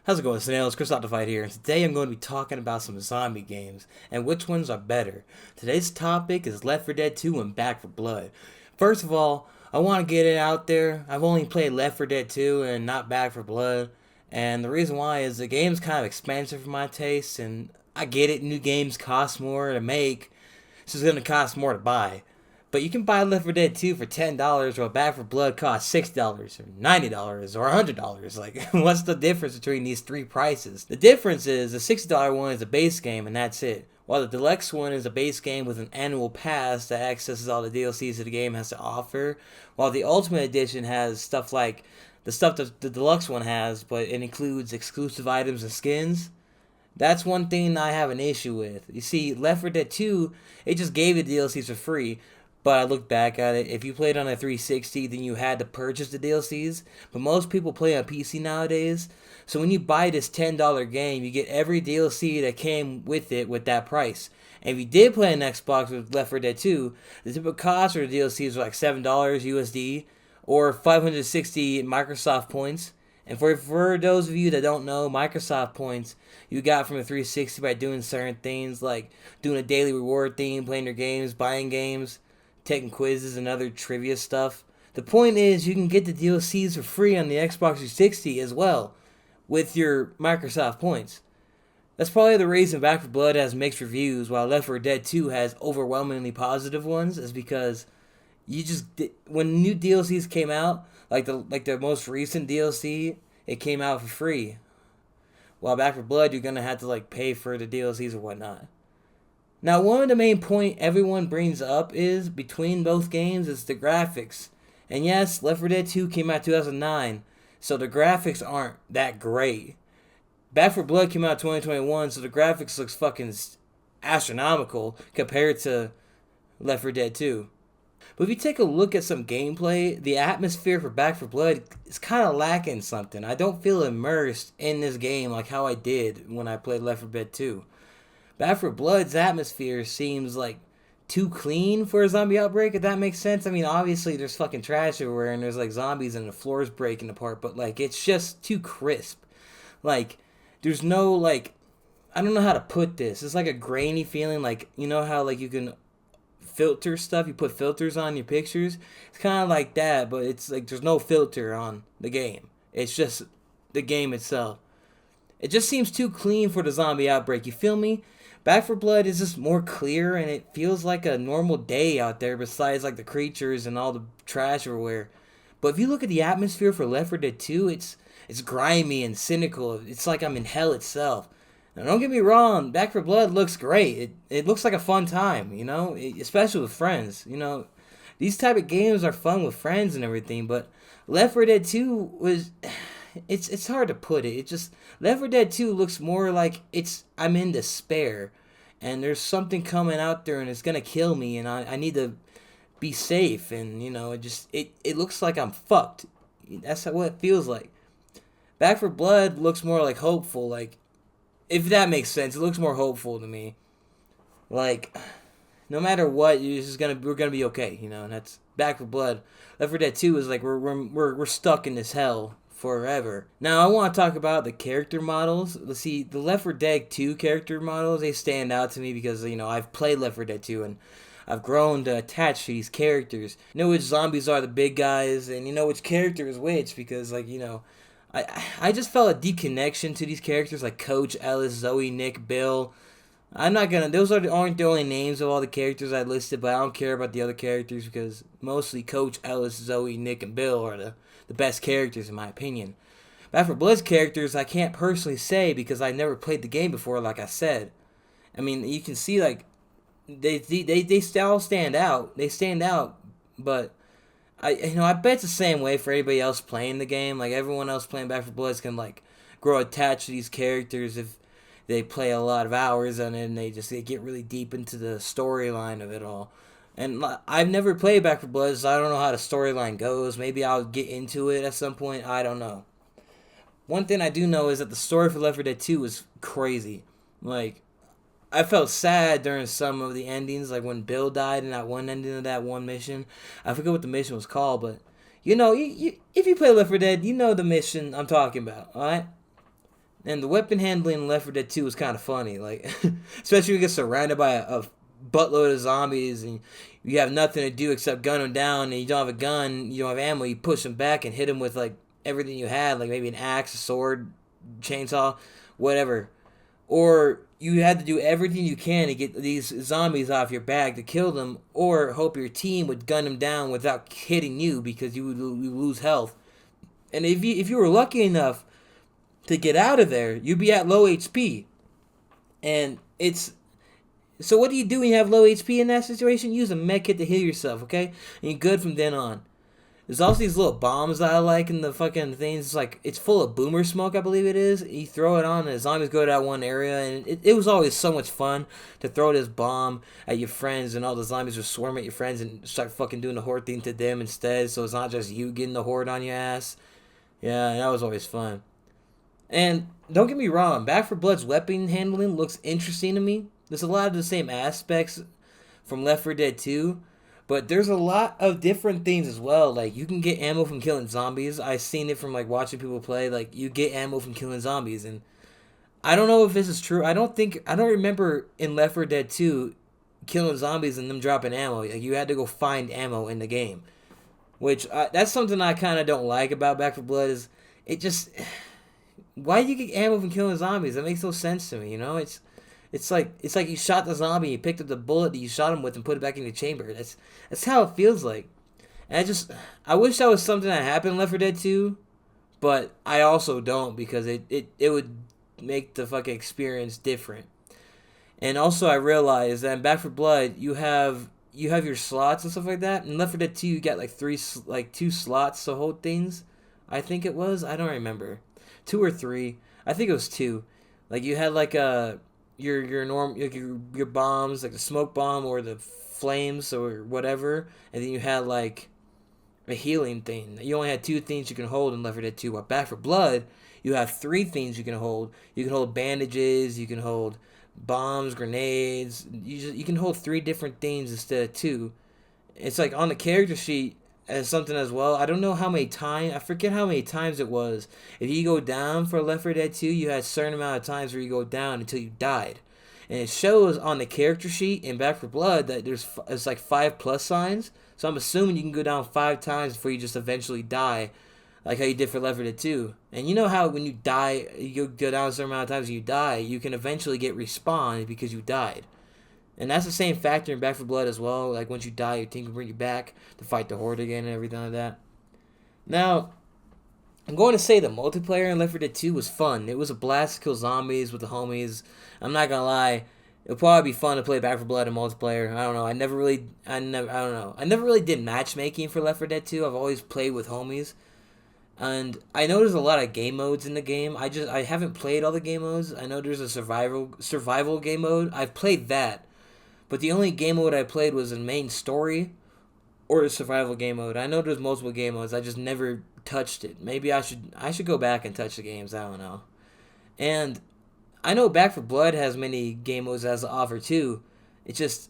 How's it going, Snails? ChrisOptified here, and today I'm going to be talking about some zombie games and which ones are better. Today's topic is Left 4 Dead 2 and Back 4 Blood. First of all, I want to get it out there. I've only played Left 4 Dead 2 and not Back 4 Blood, and the reason why is the game's kind of expensive for my taste, and I get it, new games cost more to make, so it's going to cost more to buy. But you can buy Left 4 Dead 2 for $10, while Back 4 Blood costs $60 or $90 or $100. Like, what's the difference between these three prices? The difference is the $60 one is a base game and that's it, while the deluxe one is a base game with an annual pass that accesses all the DLCs that the game has to offer, while the Ultimate Edition has stuff like the stuff that the deluxe one has, but it includes exclusive items and skins. That's one thing I have an issue with. You see, Left 4 Dead 2, it just gave you DLCs for free. But I look back at it, if you played on a 360, then you had to purchase the DLCs. But most people play on PC nowadays. So when you buy this $10 game, you get every DLC that came with it with that price. And if you did play on Xbox with Left 4 Dead 2, the typical cost for the DLCs were like $7 USD or 560 Microsoft points. And for those of you that don't know, Microsoft points you got from a 360 by doing certain things like doing a daily reward thing, playing your games, buying games, taking quizzes and other trivia stuff. The point is you can get the DLCs for free on the Xbox 360 as well with your Microsoft points. That's probably the reason Back 4 Blood has mixed reviews while Left 4 Dead 2 has overwhelmingly positive ones, is because when new DLCs came out, like the most recent DLC, it came out for free. While Back 4 Blood, you're gonna have to like pay for the DLCs or whatnot. Now, one of the main point everyone brings up is between both games is the graphics. And yes, Left 4 Dead 2 came out 2009, so the graphics aren't that great. Back 4 Blood came out 2021, so the graphics looks fucking astronomical compared to Left 4 Dead 2. But if you take a look at some gameplay, the atmosphere for Back 4 Blood is kind of lacking something. I don't feel immersed in this game like how I did when I played Left 4 Dead 2. Back 4 Blood's atmosphere seems like too clean for a zombie outbreak, if that makes sense. I mean, obviously there's fucking trash everywhere and there's like zombies and the floor's breaking apart, but like it's just too crisp. Like there's no like, I don't know how to put this. It's like a grainy feeling, like you know how like you can filter stuff, you put filters on your pictures. It's kind of like that, but it's like there's no filter on the game. It's just the game itself. It just seems too clean for the zombie outbreak, you feel me? Back 4 Blood is just more clear and it feels like a normal day out there besides like the creatures and all the trash everywhere. But if you look at the atmosphere for Left 4 Dead 2, it's grimy and cynical. It's like I'm in hell itself. Now don't get me wrong, Back 4 Blood looks great. It looks like a fun time, you know, especially with friends. You know, these type of games are fun with friends and everything, but Left 4 Dead 2 was... It's hard to put it. It just Left 4 Dead 2 looks more like I'm in despair, and there's something coming out there and it's gonna kill me, and I need to be safe, and you know it looks like I'm fucked. That's what it feels like. Back 4 Blood looks more like hopeful, like if that makes sense. It looks more hopeful to me. Like no matter what, we're gonna be okay, you know. And that's Back 4 Blood. Left 4 Dead 2 is like we're stuck in this hell forever. Now I want to talk about the character models. Let's see, the Left 4 Dead 2 character models, they stand out to me because, you know, I've played Left 4 Dead 2 and I've grown to attach to these characters. You know which zombies are the big guys and you know which character is which because, like, you know, I just felt a deep connection to these characters like Coach, Ellis, Zoe, Nick, Bill. I'm not gonna, those aren't the only names of all the characters I listed, but I don't care about the other characters because mostly Coach, Ellis, Zoe, Nick, and Bill are the best characters in my opinion. Back 4 Blood's characters I can't personally say because I never played the game before, like I said. I mean, you can see like they all stand out. They stand out, but I bet it's the same way for everybody else playing the game. Like everyone else playing Back 4 Blood can like grow attached to these characters if they play a lot of hours on it and they get really deep into the storyline of it all. And I've never played Back 4 Blood, so I don't know how the storyline goes. Maybe I'll get into it at some point. I don't know. One thing I do know is that the story for Left 4 Dead 2 was crazy. Like, I felt sad during some of the endings, like when Bill died in that one ending of that one mission. I forget what the mission was called, but, you know, if you play Left 4 Dead, you know the mission I'm talking about, alright? And the weapon handling in Left 4 Dead 2 was kind of funny, like especially when you get surrounded by a buttload of zombies and you have nothing to do except gun them down, and you don't have a gun, you don't have ammo. You push them back and hit them with like everything you had, like maybe an axe, a sword, chainsaw, whatever. Or you had to do everything you can to get these zombies off your back to kill them, or hope your team would gun them down without hitting you because you would lose health. And if you were lucky enough to get out of there, you'd be at low HP. And it's so what do you do when you have low HP in that situation? Use a med kit to heal yourself, okay? And you're good from then on. There's also these little bombs that I like in the fucking things. It's like, it's full of boomer smoke, I believe it is. You throw it on and the zombies go to that one area. And it was always so much fun to throw this bomb at your friends and all the zombies would swarm at your friends and start fucking doing the horde thing to them instead. So it's not just you getting the horde on your ass. Yeah, that was always fun. And don't get me wrong, Back 4 Blood's weapon handling looks interesting to me. There's a lot of the same aspects from Left 4 Dead 2, but there's a lot of different things as well. Like, you can get ammo from killing zombies. I've seen it from, like, watching people play. Like, you get ammo from killing zombies, and I don't know if this is true. I don't remember in Left 4 Dead 2 killing zombies and them dropping ammo. Like, you had to go find ammo in the game, which that's something I kind of don't like about Back 4 Blood. Is it just, why do you get ammo from killing zombies? That makes no sense to me. You know, it's like you shot the zombie, you picked up the bullet that you shot him with, and put it back in the chamber. That's how it feels like. And I wish that was something that happened in Left 4 Dead 2, but I also don't, because it would make the fucking experience different. And also I realized that in Back 4 Blood you have your slots and stuff like that. In Left 4 Dead 2 you got like two slots to hold things. I think it was. I don't remember. 2 or 3. I think it was 2. Like, you had like your bombs, like the smoke bomb or the flames or whatever, and then you had like a healing thing. You only had 2 things you can hold in Left 4 Dead 2. But Back 4 Blood, you have 3 things you can hold. You can hold bandages, you can hold bombs, grenades. You can hold 3 different things instead of 2. It's like on the character sheet as something as well. I don't know how many times. I forget how many times it was. If you go down for Left 4 Dead 2, you had a certain amount of times where you go down until you died. And it shows on the character sheet in Back 4 Blood that it's like 5 plus signs. So I'm assuming you can go down 5 times before you just eventually die, like how you did for Left 4 Dead 2. And you know how when you die, you go down a certain amount of times and you die, you can eventually get respawned because you died. And that's the same factor in Back 4 Blood as well. Like, once you die, your team can bring you back to fight the horde again and everything like that. Now, I'm going to say the multiplayer in Left 4 Dead 2 was fun. It was a blast to kill zombies with the homies. I'm not gonna lie, it'll probably be fun to play Back 4 Blood in multiplayer. I don't know. I never really did matchmaking for Left 4 Dead 2. I've always played with homies. And I know there's a lot of game modes in the game. I haven't played all the game modes. I know there's a survival game mode. I've played that. But the only game mode I played was the main story or the survival game mode. I know there's multiple game modes. I just never touched it. Maybe I should go back and touch the games. I don't know. And I know Back 4 Blood has many game modes as an offer too. It's just,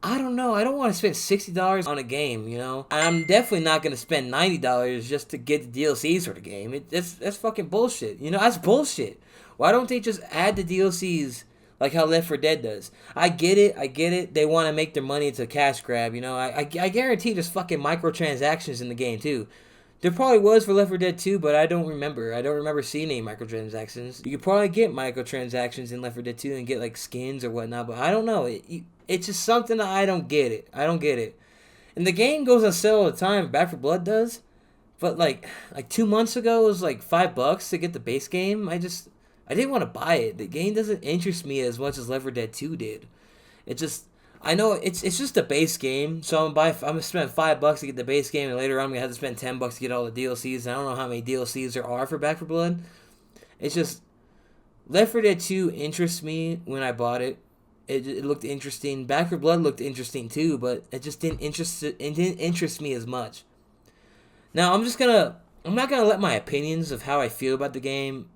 I don't know. I don't want to spend $60 on a game, you know? I'm definitely not going to spend $90 just to get the DLCs for the game. That's fucking bullshit. You know, that's bullshit. Why don't they just add the DLCs like how Left 4 Dead does? I get it. They want to make their money. It's a cash grab, you know? I guarantee there's fucking microtransactions in the game too. There probably was for Left 4 Dead 2, but I don't remember. I don't remember seeing any microtransactions. You could probably get microtransactions in Left 4 Dead 2 and get like skins or whatnot, but I don't know. It's just something that I don't get it. And the game goes on sale all the time. Back 4 Blood does. But like 2 months ago, it was like $5 to get the base game. I didn't want to buy it. The game doesn't interest me as much as Left 4 Dead 2 did. I know it's just a base game, so I'm gonna spend $5 to get the base game, and later on I'm gonna have to spend $10 to get all the DLCs. And I don't know how many DLCs there are for Back 4 Blood. It's just Left 4 Dead 2 interests me when I bought it. It looked interesting. Back 4 Blood looked interesting too, but it just didn't interest me as much. Now I'm not gonna let my opinions of how I feel about the game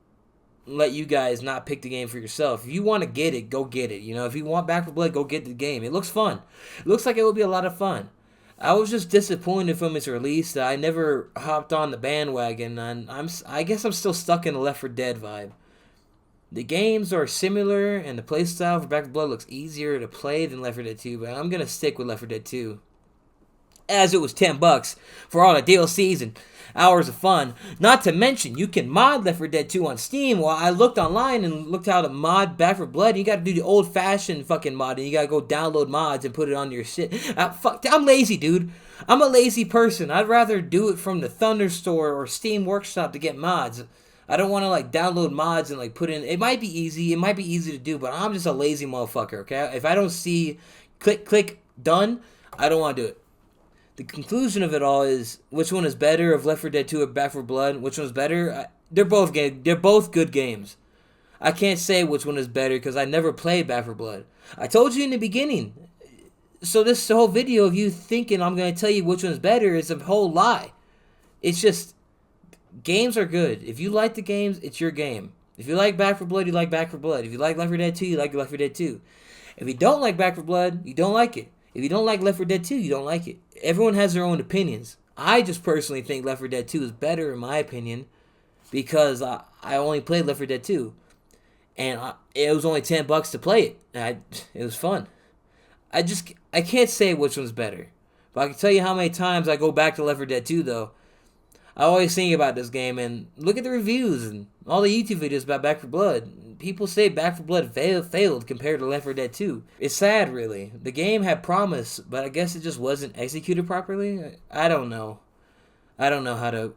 let you guys not pick the game for yourself. If you want to get it, go get it. You know, if you want Back 4 Blood, go get the game. It looks fun. It looks like it will be a lot of fun. I was just disappointed from its release that I never hopped on the bandwagon, and I guess I'm still stuck in the Left 4 Dead vibe. The games are similar, and the playstyle for Back 4 Blood looks easier to play than Left 4 Dead 2, but I'm gonna stick with Left 4 Dead 2. As it was $10 for all the DLCs and hours of fun. Not to mention, you can mod Left 4 Dead 2 on Steam. While I looked online and looked how to mod Back 4 Blood, you gotta do the old-fashioned fucking modding. You gotta go download mods and put it on your shit. I'm lazy, dude. I'm a lazy person. I'd rather do it from the Thunder Store or Steam Workshop to get mods. I don't want to like download mods and like put in. It might be easy. It might be easy to do, but I'm just a lazy motherfucker. Okay, if I don't see click done, I don't want to do it. The conclusion of it all is which one is better, of Left 4 Dead 2 or Back 4 Blood? Which one's better? They're both good games. I can't say which one is better because I never played Back 4 Blood. I told you in the beginning. So this whole video of you thinking I'm gonna tell you which one's better is a whole lie. It's just. Games are good. If you like the games, it's your game. If you like Back 4 Blood, you like Back 4 Blood. If you like Left 4 Dead 2, you like Left 4 Dead 2. If you don't like Back 4 Blood, you don't like it. If you don't like Left 4 Dead 2, you don't like it. Everyone has their own opinions. I just personally think Left 4 Dead 2 is better in my opinion because I only played Left 4 Dead 2. And it was only $10 to play it. It was fun. I can't say which one's better. But I can tell you how many times I go back to Left 4 Dead 2 though. I always think about this game and look at the reviews and all the YouTube videos about Back 4 Blood. People say Back 4 Blood failed compared to Left 4 Dead 2. It's sad, really. The game had promise, but I guess it just wasn't executed properly. I don't know. I don't know how to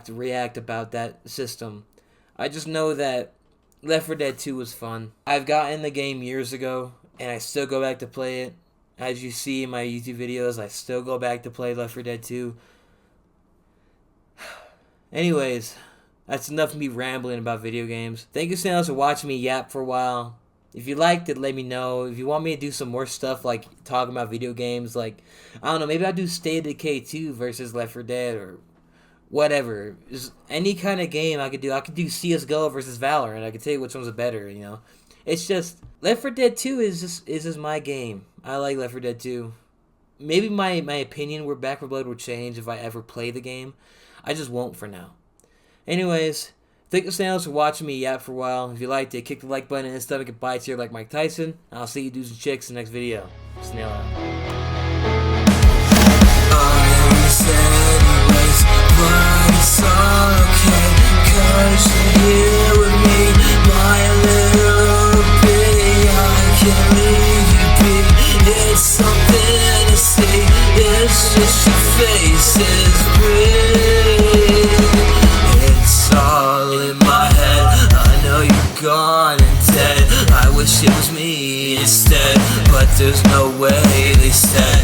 react about that system. I just know that Left 4 Dead 2 was fun. I've gotten the game years ago, and I still go back to play it. As you see in my YouTube videos, I still go back to play Left 4 Dead 2. Anyways, that's enough of me rambling about video games. Thank you so much for watching me yap for a while. If you liked it, let me know. If you want me to do some more stuff like talking about video games, like, I don't know, maybe I'll do State of Decay 2 versus Left 4 Dead or whatever. Just any kind of game I could do. I could do CSGO versus Valorant. I could tell you which one's better, you know. It's just, Left 4 Dead 2 is just my game. I like Left 4 Dead 2. Maybe my opinion where Back 4 Blood will change if I ever play the game. I just won't for now. Anyways, thank you so much for watching me yap for a while. If you liked it, kick the like button and stomach and bites here like Mike Tyson. And I'll see you dudes and chicks in the next video. Snail out. But it's all okay, 'cause you're here with me, my little bee. I can't leave you be. It's something to see. It's just your face is pretty. It's all in my head. I know you're gone and dead. I wish it was me instead, but there's no way they said.